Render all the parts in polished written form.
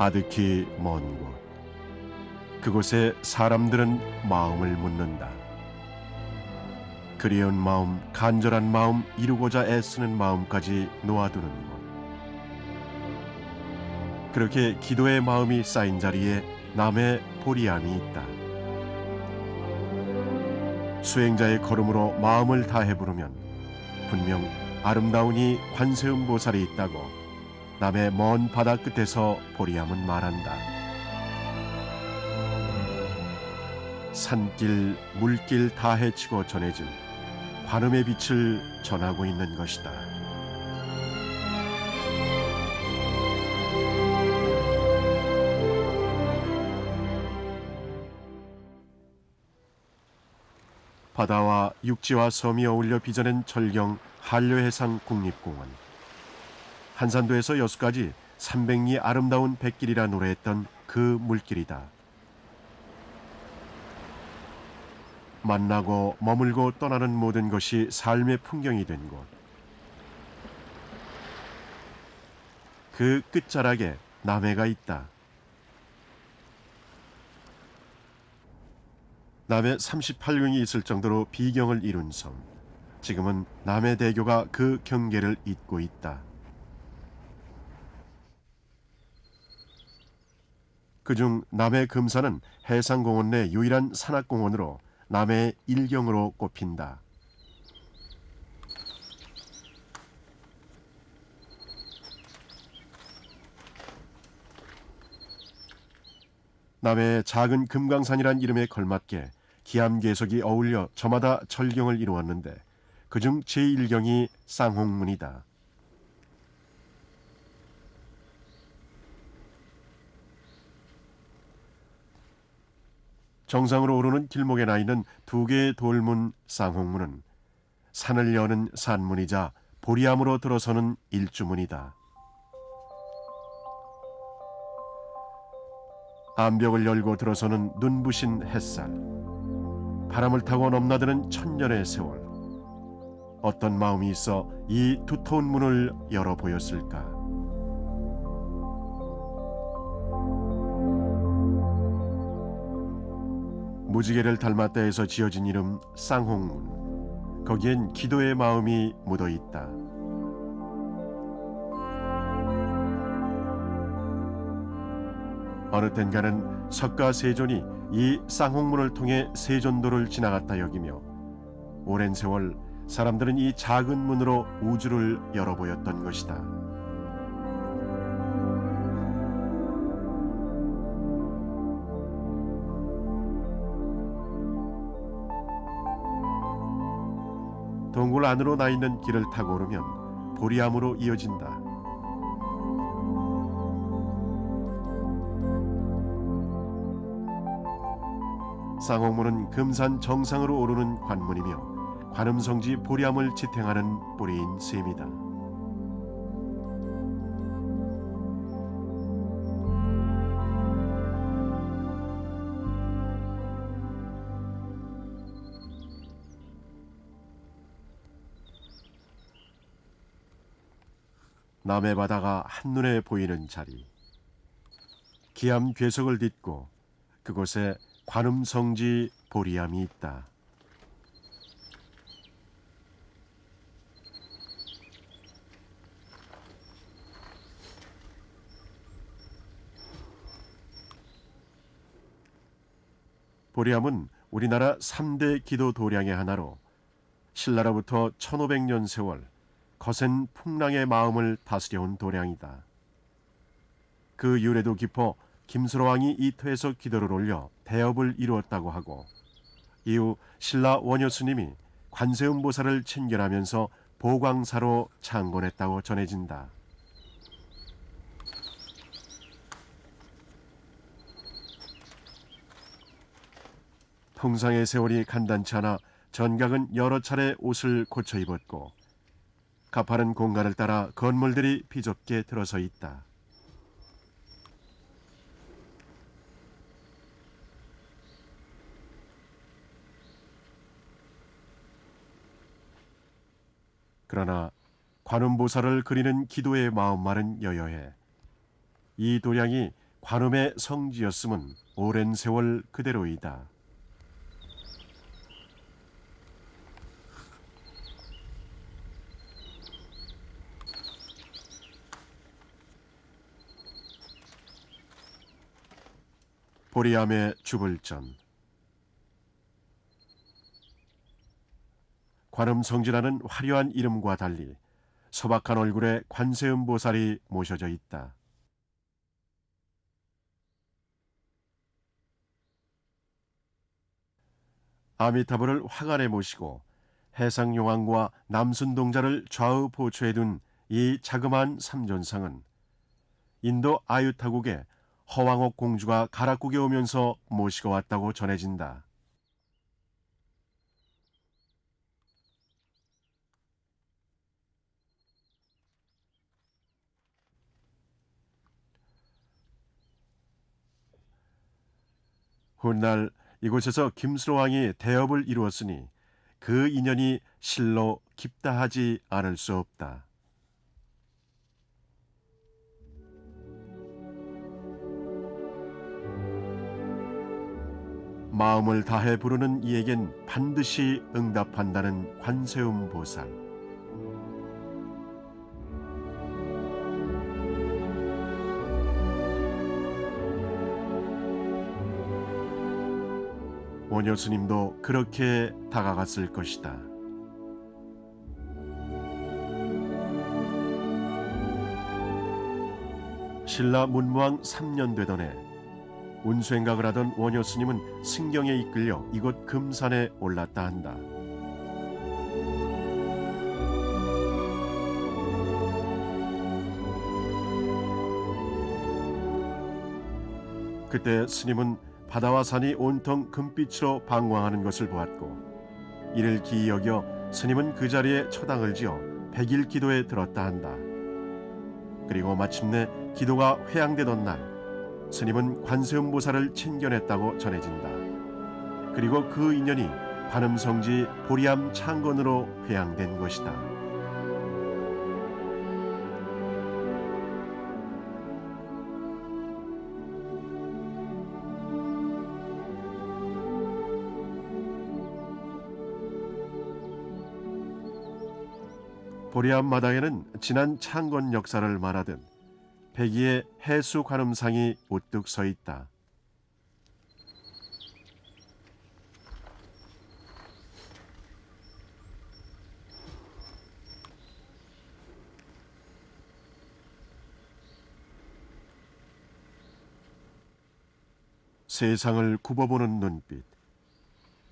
가득히 먼 곳, 그곳에 사람들은 마음을 묻는다. 그리운 마음, 간절한 마음, 이루고자 애쓰는 마음까지 놓아두는 곳. 그렇게 기도의 마음이 쌓인 자리에 남의 보리암이 있다. 수행자의 걸음으로 마음을 다해 부르면 분명 아름다우니 관세음보살이 있다고 남의 먼 바다 끝에서 보리암은 말한다. 산길, 물길 다 헤치고 전해질 관음의 빛을 전하고 있는 것이다. 바다와 육지와 섬이 어울려 빚어낸 절경 한려해상 국립공원. 한산도에서 여수까지 300리 아름다운 백길이라 노래했던 그 물길이다. 만나고 머물고 떠나는 모든 것이 삶의 풍경이 된 곳. 그 끝자락에 남해가 있다. 남해 38륜이 있을 정도로 비경을 이룬 섬. 지금은 남해대교가 그 경계를 잇고 있다. 그중 남해 금산은 해상공원 내 유일한 산악공원으로 남해의 일경으로 꼽힌다. 남해의 작은 금강산이란 이름에 걸맞게 기암괴석이 어울려 저마다 절경을 이루었는데 그중 제1경이 쌍홍문이다. 정상으로 오르는 길목에 나 있는 두 개의 돌문 쌍홍문은 산을 여는 산문이자 보리암으로 들어서는 일주문이다. 암벽을 열고 들어서는 눈부신 햇살, 바람을 타고 넘나드는 천년의 세월. 어떤 마음이 있어 이 두터운 문을 열어 보였을까? 무지개를 닮았다 해서 지어진 이름 쌍홍문. 거기엔 기도의 마음이 묻어 있다. 어느 땐가는 석가세존이 이 쌍홍문을 통해 세존도를 지나갔다 여기며 오랜 세월 사람들은 이 작은 문으로 우주를 열어보였던 것이다. 동굴 안으로 나 있는 길을 타고 오르면 보리암으로 이어진다. 쌍홍문은 금산 정상으로 오르는 관문이며 관음성지 보리암을 지탱하는 뿌리인 셈이다. 남해 바다가 한눈에 보이는 자리. 기암 괴석을 딛고 그곳에 관음성지 보리암이 있다. 보리암은 우리나라 3대 기도 도량의 하나로 신라로부터 1500년 세월 거센 풍랑의 마음을 다스려온 도량이다. 그 유래도 깊어 김수로왕이 이 터에서 기도를 올려 대업을 이루었다고 하고 이후 신라 원효스님이 관세음보살을 친견하면서 보광사로 창건했다고 전해진다. 통상의 세월이 간단치 않아 전각은 여러 차례 옷을 고쳐 입었고 가파른 공간을 따라 건물들이 비좁게 들어서 있다. 그러나 관음보살을 그리는 기도의 마음만은 여여해 이 도량이 관음의 성지였음은 오랜 세월 그대로이다. 보리암의 주불전. 관음성지라는 화려한 이름과 달리 소박한 얼굴에 관세음보살이 모셔져 있다. 아미타불을 화관에 모시고 해상용왕과 남순동자를 좌우 보초해 둔 이 자그마한 삼존상은 인도 아유타국의 허왕옥 공주가 가락국에 오면서 모시고 왔다고 전해진다. 훗날 이곳에서 김수로왕이 대업을 이루었으니 그 인연이 실로 깊다하지 않을 수 없다. 마음을 다해 부르는 이에겐 반드시 응답한다는 관세음 보살. 원효 스님도 그렇게 다가갔을 것이다. 신라 문무왕 3년 되던 해 운수행각을 하던 원효 스님은 승경에 이끌려 이곳 금산에 올랐다 한다. 그때 스님은 바다와 산이 온통 금빛으로 방광하는 것을 보았고 이를 기이 여겨 스님은 그 자리에 초당을 지어 100일 기도에 들었다 한다. 그리고 마침내 기도가 회양되던 날 스님은 관세음보살을 친견했다고 전해진다. 그리고 그 인연이 관음성지 보리암 창건으로 회양된 것이다. 보리암 마당에는 지난 창건 역사를 말하듯 백이의 해수 관음상이 우뚝 서 있다. 세상을 굽어보는 눈빛.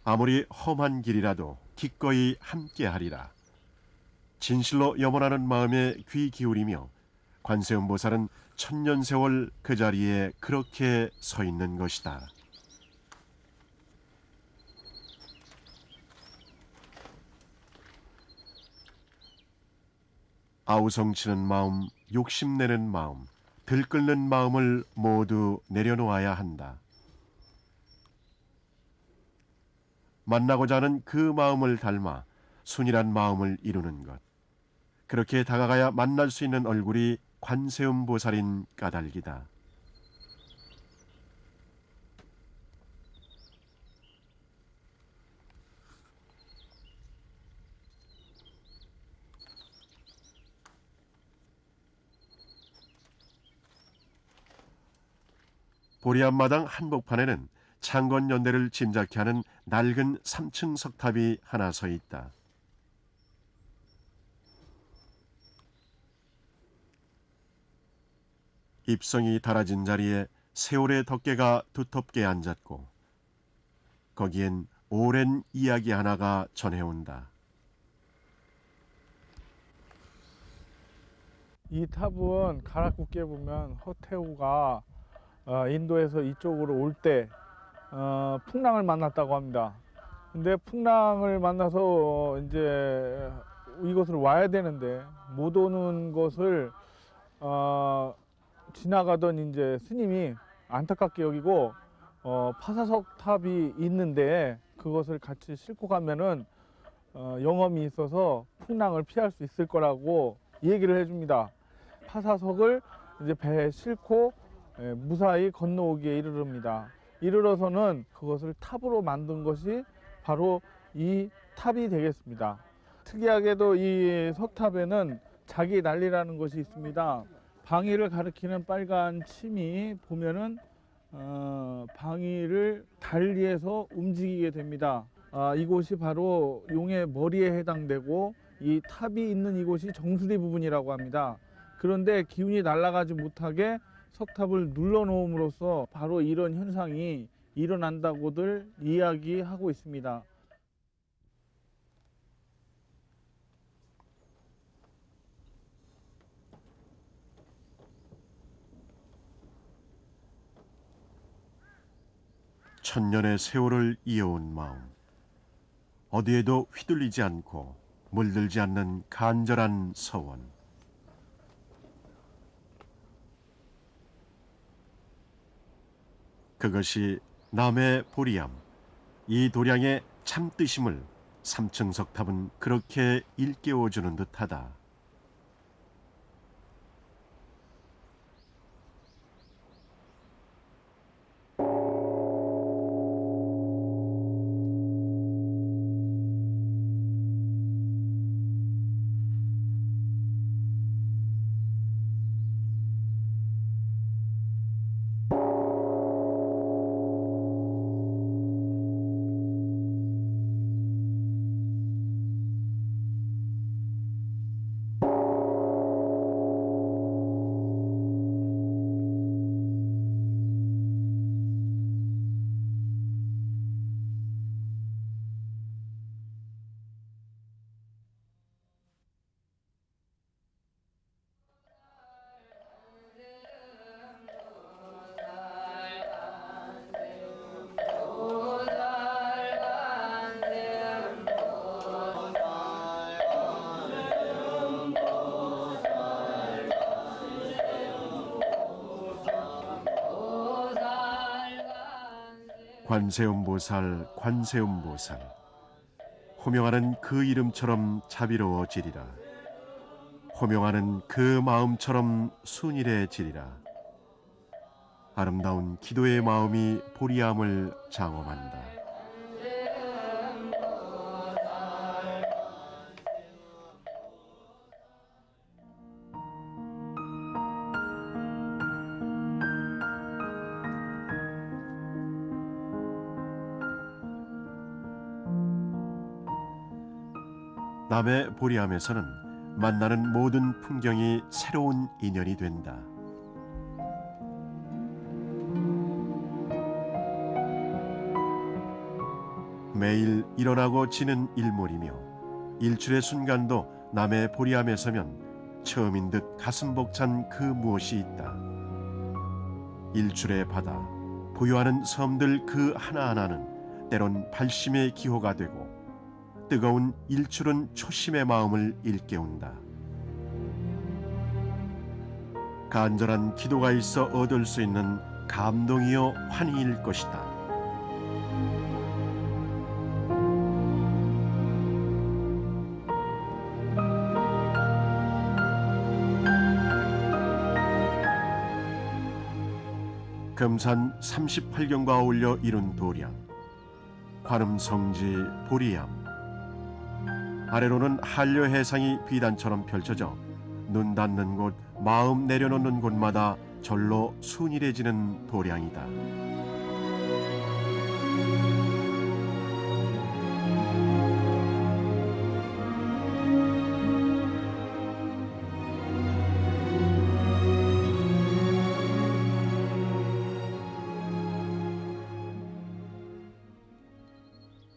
아무리 험한 길이라도 기꺼이 함께하리라. 진실로 염원하는 마음에 귀 기울이며 관세음보살은 천년 세월 그 자리에 그렇게 서 있는 것이다. 아우성치는 마음, 욕심내는 마음, 들끓는 마음을 모두 내려놓아야 한다. 만나고자 하는 그 마음을 닮아 순이란 마음을 이루는 것. 그렇게 다가가야 만날 수 있는 얼굴이 관세음보살인 까닭이다. 보리암마당 한복판에는 창건연대를 짐작케 하는 낡은 3층 석탑이 하나 서 있다. 입성이 달아진 자리에 세월의 덮개가 두텁게 앉았고 거기엔 오랜 이야기 하나가 전해온다. 이 탑은 가락국기에 보면 허태우가 인도에서 이쪽으로 올 때 풍랑을 만났다고 합니다. 근데 풍랑을 만나서 이제 이곳으로 와야 되는데 못 오는 것을 지나가던 이제 스님이 안타깝게 여기고 파사석 탑이 있는데 그것을 같이 싣고 가면은 영험이 있어서 풍랑을 피할 수 있을 거라고 얘기를 해줍니다. 파사석을 이제 배에 싣고 무사히 건너오기에 이르릅니다. 이르러서는 그것을 탑으로 만든 것이 바로 이 탑이 되겠습니다. 특이하게도 이 석탑에는 자기 난리라는 것이 있습니다. 방위를 가리키는 빨간 침이 보면은 방위를 달리해서 움직이게 됩니다. 이곳이 바로 용의 머리에 해당되고 이 탑이 있는 이곳이 정수리 부분이라고 합니다. 그런데 기운이 날아가지 못하게 석탑을 눌러 놓음으로써 바로 이런 현상이 일어난다고들 이야기하고 있습니다. 천년의 세월을 이어온 마음, 어디에도 휘둘리지 않고 물들지 않는 간절한 서원. 그것이 남의 보리암, 이 도량의 참뜻임을 3층 석탑은 그렇게 일깨워주는 듯하다. 관세음보살, 관세음보살. 호명하는 그 이름처럼 자비로워지리라. 호명하는 그 마음처럼 순일해지리라. 아름다운 기도의 마음이 보리암을 장엄한다. 남의 보리암에서는 만나는 모든 풍경이 새로운 인연이 된다. 매일 일어나고 지는 일몰이며 일출의 순간도 남의 보리암에 서면 처음인 듯 가슴 벅찬 그 무엇이 있다. 일출의 바다, 부유하는 섬들 그 하나하나는 때론 발심의 기호가 되고 뜨거운 일출은 초심의 마음을 일깨운다. 간절한 기도가 있어 얻을 수 있는 감동이요 환희일 것이다. 금산 38경과 어울려 이룬 도량, 관음성지 보리암. 아래로는 한려해상이 비단처럼 펼쳐져 눈 닿는 곳, 마음 내려놓는 곳마다 절로 순일해지는 도량이다.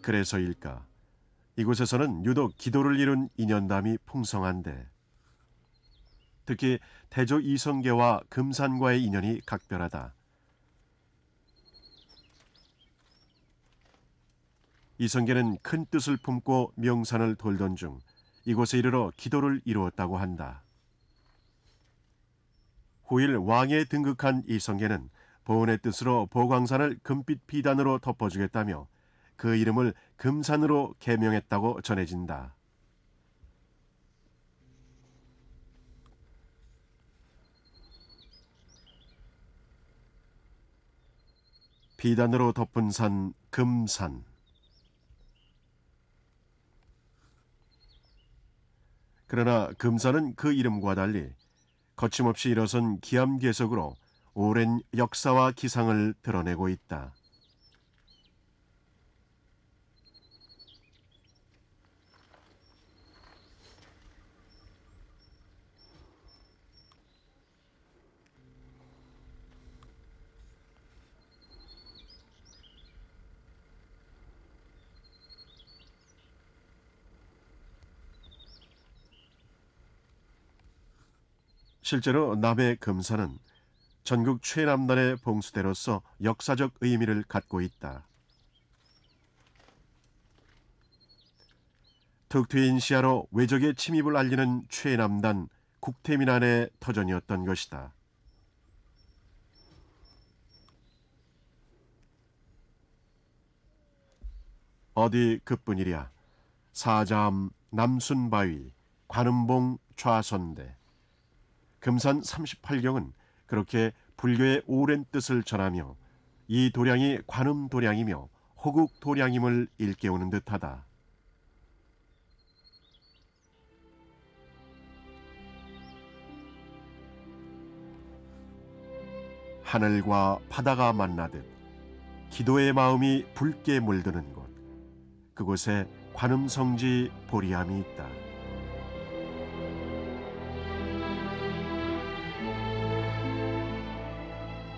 그래서일까? 이곳에서는 유독 기도를 이룬 인연담이 풍성한데 특히 태조 이성계와 금산과의 인연이 각별하다. 이성계는 큰 뜻을 품고 명산을 돌던 중 이곳에 이르러 기도를 이루었다고 한다. 후일 왕에 등극한 이성계는 보은의 뜻으로 보광산을 금빛 비단으로 덮어주겠다며 그 이름을 금산으로 개명했다고 전해진다. 비단으로 덮은 산 금산. 그러나 금산은 그 이름과 달리 거침없이 일어선 기암괴석으로 오랜 역사와 기상을 드러내고 있다. 실제로 남해 금산은 전국 최남단의 봉수대로서 역사적 의미를 갖고 있다. 툭 트인 시야로 외적의 침입을 알리는 최남단 국태민안의 터전이었던 것이다. 어디 그뿐이랴. 사자암, 남순바위, 관음봉, 좌선대. 금산 38경은 그렇게 불교의 오랜 뜻을 전하며 이 도량이 관음 도량이며 호국 도량임을 일깨우는 듯하다. 하늘과 바다가 만나듯 기도의 마음이 붉게 물드는 곳, 그곳에 관음성지 보리암이 있다.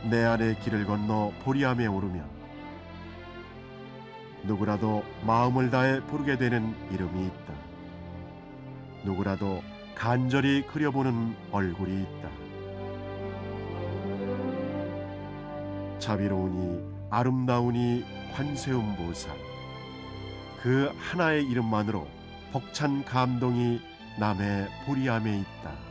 내 안의 길을 건너 보리암에 오르면 누구라도 마음을 다해 부르게 되는 이름이 있다. 누구라도 간절히 그려보는 얼굴이 있다. 자비로우니 아름다우니 관세음보살. 그 하나의 이름만으로 벅찬 감동이 남의 보리암에 있다.